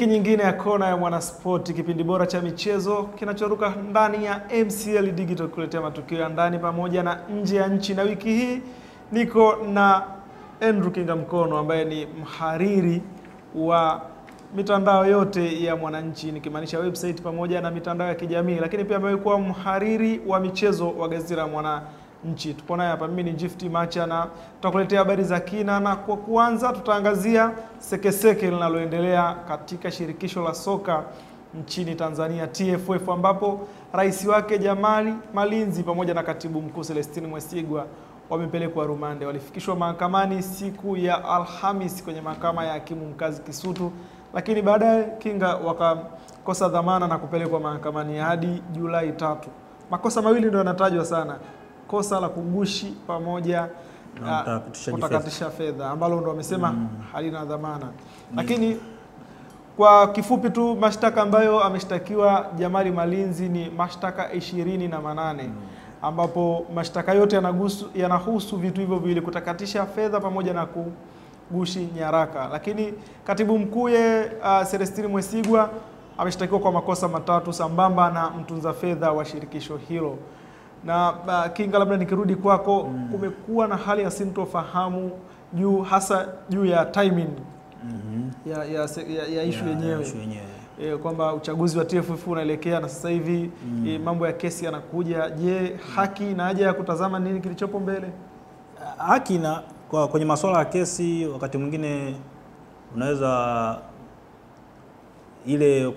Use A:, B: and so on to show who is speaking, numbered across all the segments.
A: Wiki nyingine ya kona ya Mwanaspoti, kipindi bora cha michezo kinachoruka ndani ya MCL Digital kuletea matukio ya ndani pamoja na nje ya nchi. Na wiki hii niko na Andrew Kinga Mkono ambaye ni mhariri wa mitandao yote ya Mwananchi, nikimaanisha website pamoja na mitandao ya kijamii, lakini pia amekuwa mhariri wa michezo wa gazeti la Mwananchi. Tupo naye hapa, mimi ni Gift Macha na tutakuletea habari za kina, na kwa kuanza tutaangazia sekeseke linaloendelea katika shirikisho la soka nchini Tanzania TFF, ambapo rais wake Jamali Malinzi pamoja na katibu mkuu Celestine Mwesigwa wamepelekwa rumande. Walifikishwa mahakamani siku ya Alhamisi kwenye mahakama ya hakimu mkazi Kisutu, lakini baadaye Kinga wakakosa dhamana na kupelekwa mahakamani hadi Julai 3. Makosa mawili ndio yanatajwa sana: kosa la kugushi pamoja na kutakatisha fedha, ambalo ndio wamesema halina dhamana. Lakini kwa kifupi tu, mashtaka ambayo ameshtakiwa Jamali Malinzi ni mashtaka 28, ambapo mashtaka yote yanahusu vitu hivyo viwili: kutakatisha fedha pamoja na kugushi nyaraka. Lakini katibu mkuu Celestine Mwesigwa ameshtakiwa kwa makosa matatu sambamba na mtunza fedha wa shirikisho hilo. Na Kinga, labda nikirudi kwako, kumekuwa na hali ya sintofahamu hasa juu ya timing ya issue yenyewe, kwamba uchaguzi wa TFF unaelekea na sasa hivi mambo ya kesi yanakuja. Je, haki na haja ya kutazama nini kilichopo mbele?
B: Haki na kwenye masuala ya kesi, wakati mwingine unaweza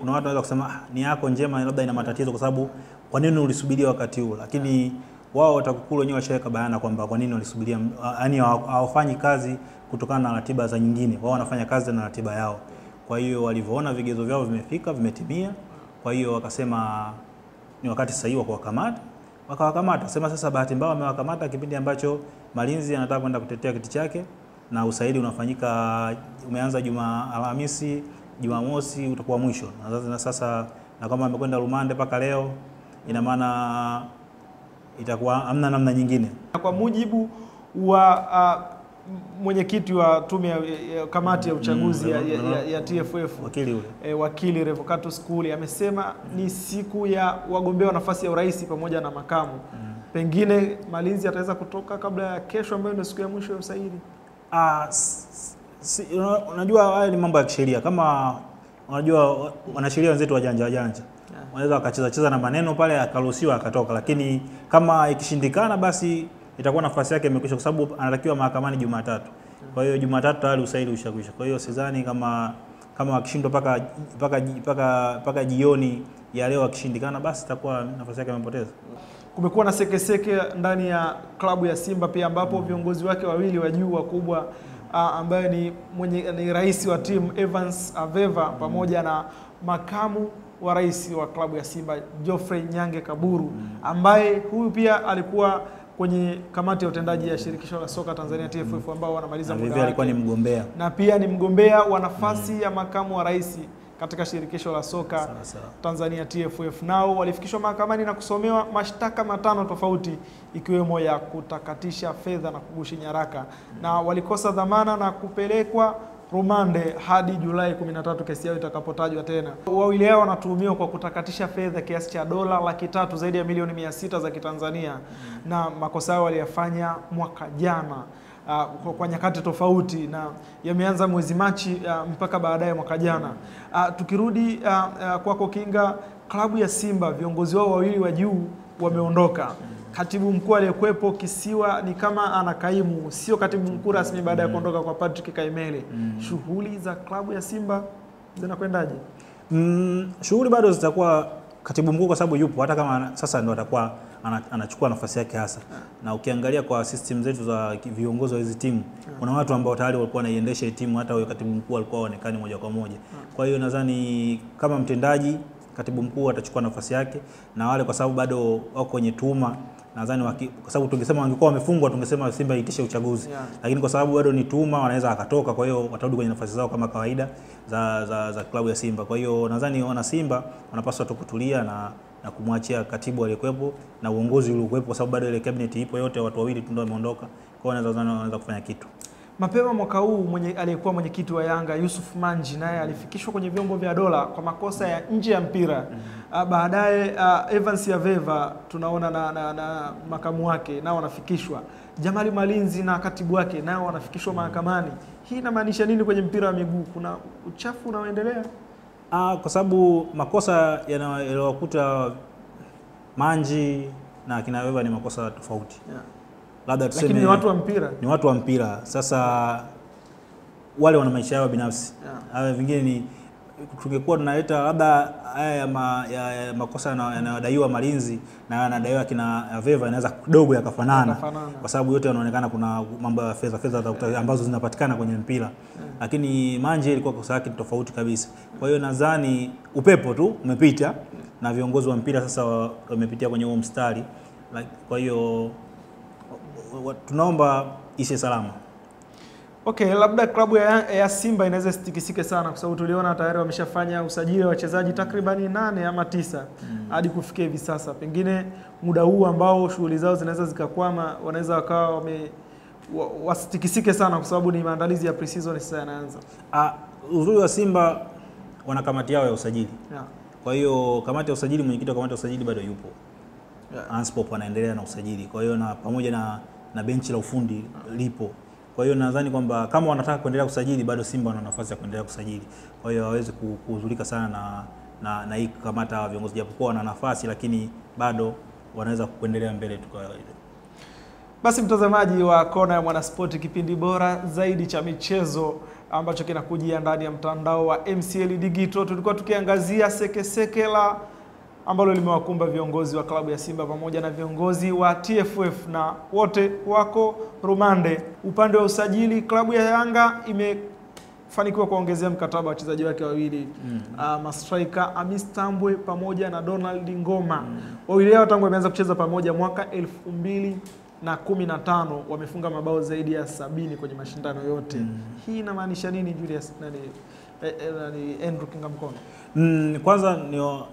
B: kuna watu wanaweza kusema ni yako njema labda ina matatizo kwa sababu kwa nini ulisubiria wakati huo, lakini wao watakukulu wenyewe washaweka bayana kwamba kwa nini walisubiria, yani hawafanyi kazi kutokana na ratiba za nyingine, wao wanafanya kazi na ratiba yao. Kwa hiyo walivyoona vigezo vyao vimetimia, kwa hiyo wakasema ni wakati sahihi wa kuwakamata, wakawakamata. Sema sasa bahati mbaya wamewakamata kipindi ambacho Malinzi anataka kwenda kutetea kiti chake, na usaili unafanyika, umeanza Alhamisi, Jumamosi utakuwa mwisho. Na sasa na kama amekwenda rumande mpaka leo, ina maana itakuwa hamna namna nyingine.
A: Kwa mujibu wa mwenyekiti wa tume ya kamati ya uchaguzi ya TFF, wakili Revocatus Kuli, amesema ni siku ya wagombea wa nafasi ya urais pamoja na makamu. Pengine Malinzi ataweza kutoka kabla ya kesho ambayo ndio siku ya mwisho ya usaili.
B: Unajua haya ni mambo ya kisheria. Kama unajua wanasheria wenzetu wajanja wanaweza wakacheza na maneno pale akaruhusiwa akatoka, lakini kama ikishindikana basi itakuwa nafasi yake imekwisha, kwa sababu anatakiwa mahakamani Jumatatu. Kwa hiyo Jumatatu tayari usaili ushakwisha. Kwa hiyo sidhani kama akishindwa paka jioni ya leo akishindikana, basi itakuwa nafasi yake imepoteza.
A: Kumekuwa na sekeseke ndani ya klabu ya Simba pia, ambapo viongozi wake wawili wa juu wakubwa, ambaye ni rais wa timu Evans Aveva pamoja na makamu wa rais wa klabu ya Simba Geoffrey Nyange Kaburu, ambaye huyu pia alikuwa kwenye kamati ya utendaji ya shirikisho la soka Tanzania TFF, ambao wanamaliza muda wake.
B: Alikuwa ni mgombea
A: na pia ni mgombea wa nafasi ya makamu wa rais katika shirikisho la soka Tanzania TFF. Nao walifikishwa mahakamani na kusomewa mashtaka 5 tofauti, ikiwemo ya kutakatisha fedha na kugushi nyaraka, na walikosa dhamana na kupelekwa rumande hadi Julai 13 kesi yao itakapotajwa tena. Wawili hao wanatuhumiwa kwa kutakatisha fedha kiasi cha dola 300,000, zaidi ya milioni 600 za Kitanzania, na makosa yao waliyafanya mwaka jana kwa nyakati tofauti, na yameanza mwezi Machi mpaka baadaye mwaka jana. Tukirudi kwako Kinga, klabu ya Simba, viongozi wao wawili wa juu wameondoka. Katibu mkuu aliyekuepo Kisiwa ni kama anakaimu, sio katibu mkuu rasmi baada ya kuondoka kwa Patrick Kaimele. Shughuli za klabu ya Simba zinakwendaje?
B: Shughuli bado zitakuwa katibu mkuu, kwa sababu yupo, hata kama sasa ndo atakuwa anachukua nafasi yake hasa. Na ukiangalia kwa system zetu za viongozi wa hizo timu, kuna watu ambao tayari walikuwa wanaiendesha timu, hata huyo katibu mkuu alikuwa haonekani moja kwa moja. Kwa hiyo nadhani kama mtendaji, katibu mkuu atachukua nafasi yake, na wale kwa sababu bado wako kwenye tuma, nadhani kwa sababu tungesema wangekuwa wamefungwa tungesema Simba itishe uchaguzi, lakini kwa sababu bado ni tuma wanaweza akatoka, kwa hiyo watarudi kwenye nafasi zao kama kawaida za klabu ya Simba. Kwa hiyo nadhani wana Simba wanapaswa tu kutulia na kumwachia katibu aliyekuepo na uongozi uliokuepo, kwa sababu bado ile cabinet ipo yote, watu wawili tu ndio wameondoka. Kwa hiyo wanaweza kufanya kitu.
A: Mapema mwaka huu aliyekuwa mwenyekiti wa Yanga Yusuf Manji naye alifikishwa kwenye vyombo vya dola kwa makosa ya nje ya mpira. Baadaye Evans Yaveva tunaona na makamu wake nao wanafikishwa. Jamali Malinzi na katibu wake nao wanafikishwa mahakamani. Hii inamaanisha nini kwenye mpira wa miguu? Kuna uchafu unaoendelea?
B: Kwa sababu makosa yanayowakuta Manji na kina Yaveva ni makosa tofauti. Labda tuseme
A: lakini ni watu wa mpira.
B: Ni watu wa mpira. Sasa wale wana maisha yao binafsi. Hawa vingine ni tungekuwa tunaleta labda haya ya makosa yanayodaiwa Malinzi na yanadaiwa kina Yaveva inaweza kidogo yakafanana. Kwa sababu yote yanaonekana kuna mambo ya fedha ambazo zinapatikana kwenye mpira. Lakini Manji ilikuwa kosa yake tofauti kabisa. Kwa hiyo nadhani upepo tu umepita na viongozi wa mpira sasa wamepitia kwenye huo mstari. Kwa hiyo tunaomba ishe salama.
A: Okay, labda klabu ya Simba inaweza sitikisike sana kwa sababu tuliona tayari wameshafanya usajili wa wachezaji takribani 8 ama 9 hadi kufikia hivi sasa. Pengine muda huu ambao shughuli zao zinaweza zikakwama, wanaweza wakawa wasitikisike sana kwa sababu ni maandalizi ya pre-season sasa yanaanza.
B: Uzuri wa Simba wana kamati yao ya usajili. Kwa hiyo kamati ya usajili, mwenyekiti wa kamati ya usajili bado yupo. Anspop anaendelea na usajili. Kwa hiyo na pamoja na benchi la ufundi lipo. Kwa hiyo nadhani kwamba kama wanataka kuendelea kusajili bado Simba wana nafasi ya kuendelea kusajili. Kwa hiyo hawezi kuhuzulika sana na hii kamata wa viongozi, japokuwa wana nafasi lakini bado wanaweza kuendelea mbele tu kwa kawaida.
A: Basi mtazamaji wa Kona ya Mwanaspoti, kipindi bora zaidi cha michezo ambacho kinakujia ndani ya mtandao wa MCL Digital, tulikuwa tukiangazia sekeseke la ambalo limewakumba viongozi wa klabu ya Simba pamoja na viongozi wa TFF na wote wako rumande. Upande wa usajili, klabu ya Yanga imefanikiwa kuongezea mkataba wachezaji wake wawili, mastrika Amis Tambwe pamoja na Donald Ngoma. Wawili hao tangu wameanza kucheza pamoja mwaka 2015 wamefunga mabao zaidi ya 70 kwenye mashindano yote. Hii inamaanisha nini Julius Andrew Kingamkono?
B: Kwanza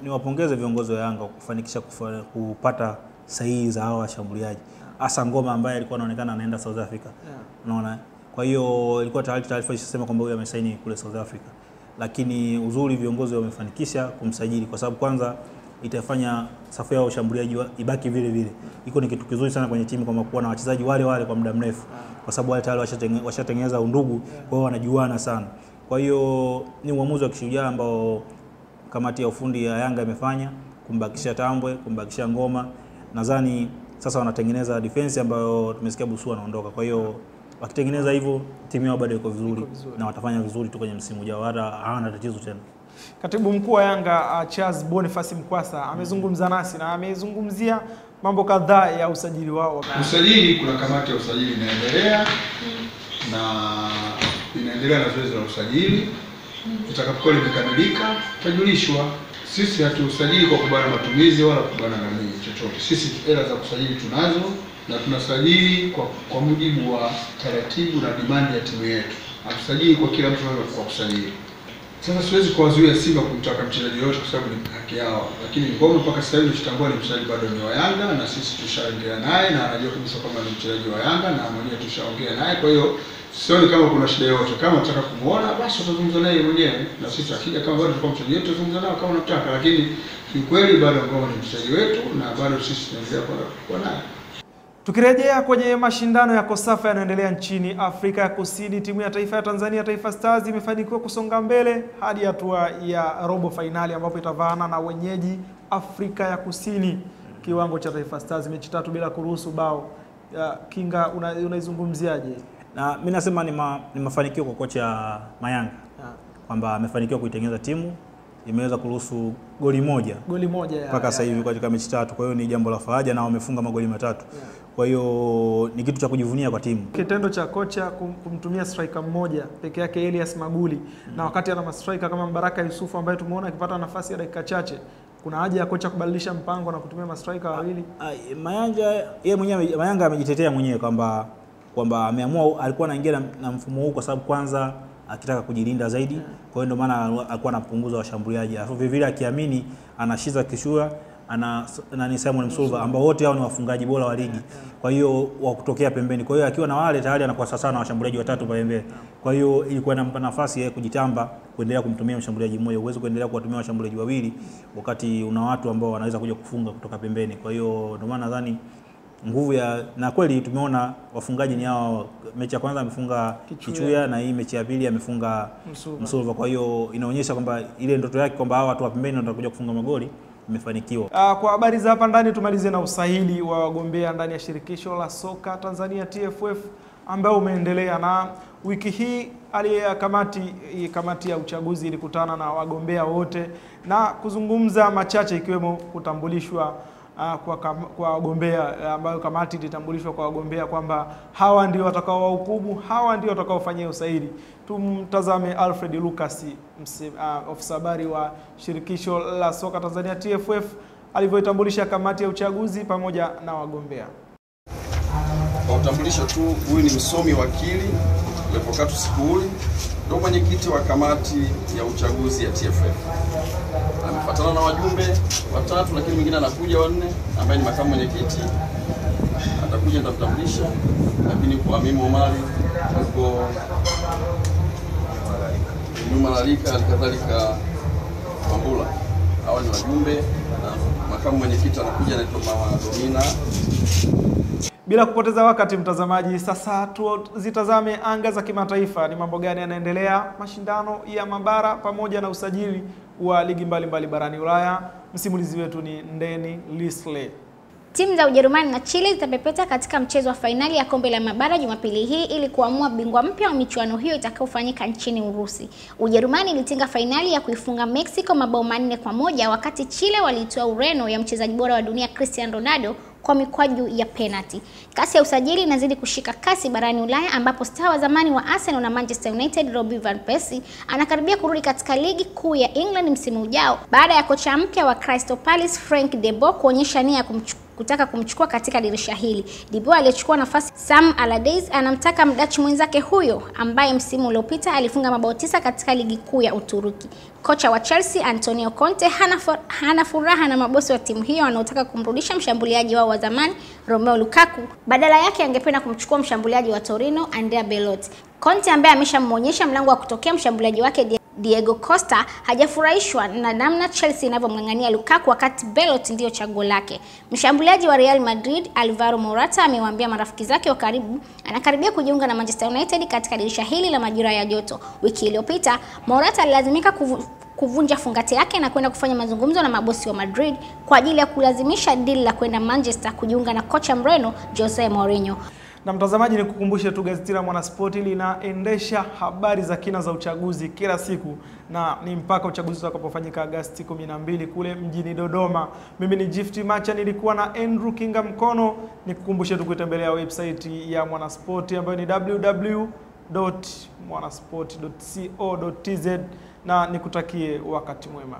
B: niwapongeze viongozi wa Yanga kufanikisha kupata sahihi za hao washambuliaji. Hasa Ngoma ambaye alikuwa anaonekana anaenda South Africa. Unaona? Kwa hiyo ilikuwa taarifa isema kwamba huyu amesaini kule South Africa. Lakini uzuri viongozi wamefanikisha kumsajili kwa sababu kwanza itafanya safu ya washambuliaji ibaki vile vile. Iko ni kitu kizuri sana kwenye timu kwamba kuwa na wachezaji wale kwa muda mrefu. Kwa sababu wale tayari washatengeneza undugu, kwa hiyo wanajuana sana. Kwa hiyo ni uamuzi wa kishujaa ambao kamati ya ufundi ya Yanga imefanya, kumbakisha Tambwe, kumbakisha Ngoma. Nadhani sasa wanatengeneza defense ambayo tumesikia Busu anaondoka. Kwa hiyo wakitengeneza hivyo timu yao bado iko vizuri na watafanya vizuri tu kwenye msimu ujao, hata hawana tatizo tena.
A: Katibu mkuu wa Yanga Charles Boniface Mkwasa amezungumza nasi na amezungumzia mambo kadhaa ya usajili wao.
C: Usajili, kuna kamati ya usajili inaendelea na zoezi la usajili. Itakapokuwa limekamilika tutajulishwa. Sisi hatusajili kwa kubana matumizi wala kubana na nini chochote. Sisi hela za kusajili tunazo na tunasajili kwa mujibu wa taratibu na demand ya timu yetu. Hatusajili kwa kila mtu kwa kusajili. Sasa siwezi kuwazuia Simba kumtaka mchezaji yote kwa sababu ni haki yao. Lakini Ngoma mpaka sasa hivi tutambua ni mchezaji bado ni wa Yanga na sisi tushaongea naye na anajua kabisa kama ni mchezaji wa Yanga na mwenyewe tushaongea naye. Kwa hiyo sioni kama kuna shida yoyote. Kama unataka kumuona basi utazungumza naye mwenyewe na sisi akija kama bado tulikuwa mchezaji wetu tuzungumza nao kama unataka, lakini kiukweli bado Ngoma ni mchezaji wetu na bado sisi tunaendelea kwa naye.
A: Tukirejea kwenye mashindano ya Kosafa yanaendelea nchini Afrika ya Kusini, timu ya taifa ya Tanzania Taifa Stars imefanikiwa kusonga mbele hadi hatua ya robo finali ambapo itavaana na wenyeji Afrika ya Kusini. Kiwango cha Taifa Stars mechi 3 bila kuruhusu bao. Kinga, unaizungumziaje?
B: Na mimi nasema ni mafanikio kwa kocha Mayanga. Kwamba amefanikiwa kuitengeneza timu, imeweza kuruhusu goli moja mpaka sasa hivi katika mechi 3. Kwa hiyo ni jambo la faraja na wamefunga magoli 3. Kwa hiyo ni kitu cha kujivunia kwa timu.
A: Kitendo cha kocha kumtumia striker mmoja peke yake Elias Maguli na wakati ana striker kama Mbaraka Yusufu ambaye tumeona akipata nafasi ya dakika chache, kuna haja ya kocha kubadilisha mpango na kutumia striker wawili?
B: Mayanga amejitetea mwenyewe kwamba ameamua, alikuwa anaingia na mfumo huu kwa sababu kwanza akitaka kujilinda zaidi. Kwa hiyo ndio maana alikuwa anapunguza washambuliaji. Alafu vile vile akiamini anashiza kishua na Simon Msuva ambao wote hao ni wafungaji bora wa ligi. Kwa hiyo wa kutokea pembeni. Kwa hiyo akiwa na wale tayari anakuwa sasa na washambuliaji watatu pembeni. Kwa hiyo ilikuwa inampa nafasi ya kujitamba kuendelea kumtumia mshambuliaji mmoja. Uwezo kuendelea kuwatumia washambuliaji wawili wakati una watu ambao wanaweza kuja kufunga kutoka pembeni. Kwa hiyo ndio maana nadhani nguvu na kweli tumeona wafungaji ni hao. Mechi ya kwanza amefunga Kichuya na hii mechi ya pili amefunga Msuva. Kwa hiyo inaonyesha kwamba ile ndoto yake kwamba hao watu wa pembeni ndio watakuja kufunga magoli imefanikiwa.
A: Kwa habari za hapa ndani tumalize na usahili wa wagombea ndani ya shirikisho la soka Tanzania TFF ambao umeendelea, na wiki hii kamati ya uchaguzi ilikutana na wagombea wote na kuzungumza machache ikiwemo kutambulishwa kwa wagombea, ambayo kamati ilitambulishwa kwa wagombea kwamba hawa ndio watakao wahukumu, hawa ndio watakao fanyia usaili. Tumtazame Alfred Lucas, ofisa habari wa shirikisho la soka Tanzania TFF, alivyoitambulisha kamati ya uchaguzi pamoja na wagombea.
D: Kwa utambulisho tu, huyu ni msomi wakili Levocatus Sikuli, ndio mwenyekiti wa kamati ya uchaguzi ya TFF. Amefuatana na wajumbe watatu, lakini mwingine anakuja wanne ambaye ni makamu mwenyekiti. Atakuja nitatambulisha, lakini kwa mimi Omari huko nyuma Lalika alikadhalika Mambula. Hawa ni wajumbe na makamu mwenyekiti anakuja anaitwa Mama Domina.
A: Bila kupoteza wakati mtazamaji, sasa tuzitazame anga za kimataifa. Ni mambo gani yanaendelea? Mashindano ya mabara pamoja na usajili wa ligi mbalimbali barani Ulaya. Msimulizi wetu ni Ndeni Lisley.
E: Timu za Ujerumani na Chile zitapepeta katika mchezo wa fainali ya kombe la mabara Jumapili hii ili kuamua bingwa mpya wa michuano hiyo itakayofanyika nchini Urusi. Ujerumani ilitinga fainali ya kuifunga Mexico mabao 4-1, wakati Chile walitoa Ureno ya mchezaji bora wa dunia Cristiano Ronaldo kwa mikwaju ya penalty. Kasi ya usajili inazidi kushika kasi barani Ulaya, ambapo star wa zamani wa Arsenal na Manchester United Robin van Persie anakaribia kurudi katika ligi kuu ya England msimu ujao baada ya kocha mpya wa Crystal Palace Frank de Boer kuonyesha nia ya kutaka kumchukua katika dirisha hili. De Boer aliyechukua nafasi Sam Allardyce anamtaka Mdachi mwenzake huyo ambaye msimu uliopita alifunga mabao 9 katika ligi kuu ya Uturuki. Kocha wa Chelsea Antonio Conte hana furaha na mabosi wa timu hiyo wanaotaka kumrudisha mshambuliaji wao wa zamani Romelu Lukaku. Badala yake angependa kumchukua mshambuliaji wa Torino Andrea Belotti. Conte ambaye ameshamuonyesha mlango wa kutokea mshambuliaji wake Diego Costa hajafurahishwa na namna Chelsea inavyomng'ang'ania Lukaku wakati Belotti ndio chaguo lake. Mshambuliaji wa Real Madrid Alvaro Morata amewaambia marafiki zake wa karibu anakaribia kujiunga na Manchester United katika dirisha hili la majira ya joto. Wiki iliyopita Morata alilazimika kuvunja fungate yake na kwenda kufanya mazungumzo na mabosi wa Madrid kwa ajili ya kulazimisha deal la kwenda Manchester kujiunga na kocha Mreno Jose Mourinho.
A: Na mtazamaji, nikukumbushe tu gazeti la Mwanaspoti linaendesha habari za kina za uchaguzi kila siku, na ni mpaka uchaguzi utakapofanyika Agosti 12 kule mjini Dodoma. Mimi ni Gift Macha, nilikuwa na Andrew Kinga Mkono. Nikukumbushe tu kutembelea website ya Mwanaspoti ambayo ni www.mwanaspoti.co.tz, na nikutakie wakati mwema.